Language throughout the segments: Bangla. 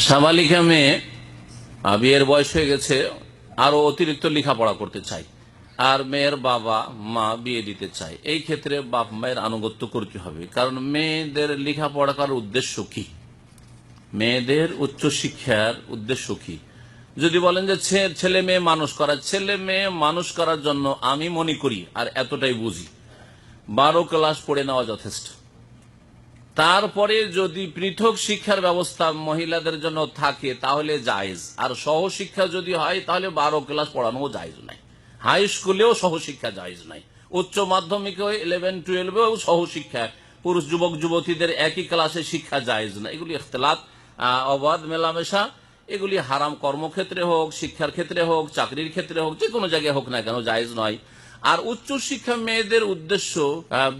সাবালিকা মেয়ে বিয়ের বয়স হয়ে গেছে, আরো অতিরিক্ত লেখাপড়া করতে চাই, আর মেয়ের বাবা মা বিয়ে দিতে চায়। এই ক্ষেত্রে বাপ মায়ের আনুগত্য করতে হবে, কারণ মেয়েদের লেখাপড়া করার উদ্দেশ্য কি, মেয়েদের উচ্চ শিক্ষার উদ্দেশ্য কি? যদি বলেন যে ছেলে মেয়ে মানুষ করা, ছেলে মেয়ে মানুষ করার জন্য আমি মনে করি আর এতটাই বুঝি 12 ক্লাস পড়ে নেওয়া যথেষ্ট। তারপরে যদি পৃথক শিক্ষার ব্যবস্থা মহিলাদের জন্য থাকে তাহলে জায়েজ, আর সহশিক্ষা যদি হয় তাহলে 12 ক্লাস পড়ানো জায়েজ নাই। হাই স্কুলেও সহশিক্ষা জায়েজ নাই, উচ্চ মাধ্যমিকে 11-12-এও সহশিক্ষা, পুরুষ যুবক যুবতীদের একই ক্লাসে শিক্ষা জায়েজ না। এগুলি ইখতিলাত, অবাধ মেলামেশা, এগুলি হারাম। কর্মক্ষেত্রে হোক, শিক্ষার ক্ষেত্রে হোক, চাকরির ক্ষেত্রে হোক, যে কোনো জায়গায় হোক না কেন জায়েজ নয়। আর উচ্চ শিক্ষা মেয়েদের উদ্দেশ্য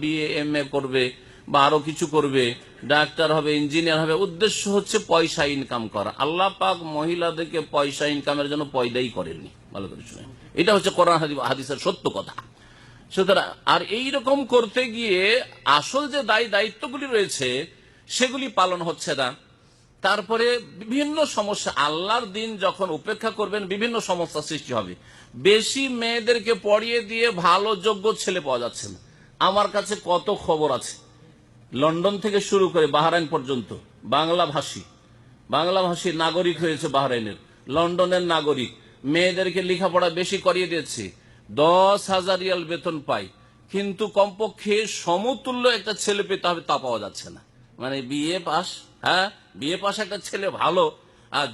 বিএ এমএ করবে বা আরো কিছু করবে, ডাক্তার হবে, ইঞ্জিনিয়ার হবে, উদ্দেশ্য হচ্ছে পয়সা ইনকাম করা। আল্লাহ পাক মহিলাদেরকে পয়সা ইনকামের জন্য পয়দাই করেননি, ভালো করে শুনে, এটা হচ্ছে কোরআন হাদিসের সত্য কথা। সুতরাং আর এইরকম করতে গিয়ে আসল যে দায়িত্বগুলি রয়েছে সেগুলি পালন হচ্ছে না। তারপরে বিভিন্ন সমস্যা, আল্লাহর দিন যখন উপেক্ষা করবেন বিভিন্ন সমস্যা সৃষ্টি হবে। বেশি মেয়েদেরকে পড়িয়ে দিয়ে ভালো যোগ্য ছেলে পাওয়া যাচ্ছে না। আমার কাছে কত খবর আছে, লন্ডন থেকে শুরু করে বাহরাইন পর্যন্ত বাংলাভাষী নাগরিক হয়েছে বাহরাইনের, লন্ডনের নাগরিক, মেয়েদেরকে লেখাপড়া বেশি করিয়ে দিয়েছে, 10,000 রিয়াল বেতন পায়, কিন্তু কমপক্ষে সমতুল্য একটা ছেলে পেতে হবে, তা পাওয়া যাচ্ছে না। মানে বিএ পাস, বিএ পাস একটা ছেলে, ভালো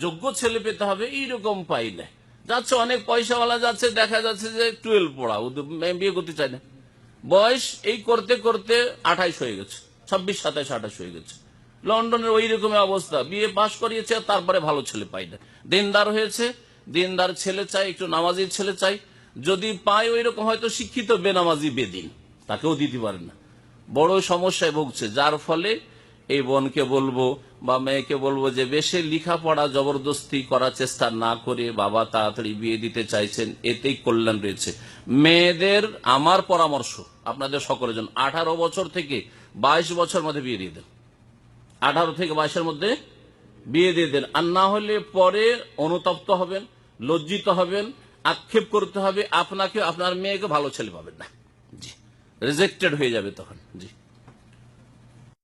যোগ্য ছেলে পেতে হবে, এইরকম পাই না। যাচ্ছে অনেক পয়সাওয়ালা যাচ্ছে, দেখা যাচ্ছে যে 12 পড়া, বিয়ে করতে চায় না। বয়স এই করতে করতে 28 হয়ে গেছে, 26, 27, 28 হয়ে গেছে। লন্ডনের ওই রকমের অবস্থা, বিএ পাস করিয়েছে, তারপরে ভালো ছেলে পাই না। দিনদার হয়েছে, দিনদার ছেলে চাই, একটু নামাজি ছেলে চাই, যদি পায় ওই রকম হয়তো শিক্ষিত বেনামাজি বেদিন, তাকেও দিতে পারে না। বড় সমস্যায় ভুগছে, যার ফলে এই বোনকে বলবো বা মেয়েকে বলবো যে বেশি লেখাপড়া জবরদস্তি করার চেষ্টা না করে বাবা তাড়াতাড়ি বিয়ে দিতে চাইছেন, এতেই কল্যাণ রয়েছে। মেয়েদের আমার পরামর্শ আপনাদের সকলের জন্য, 18 বছর থেকে 22 বছর মধ্যে বিয়ে দিয়ে দেন। 18 থেকে 22-এর মধ্যে বিয়ে দিয়ে দেন, আর না হলে পরে অনুতপ্ত হবেন, লজ্জিত হবেন, আক্ষেপ করতে হবে আপনাকে, আপনার মেয়েকে ভালো ছেলে পাবেন না, জি, রিজেক্টেড হয়ে যাবে তখন, জি।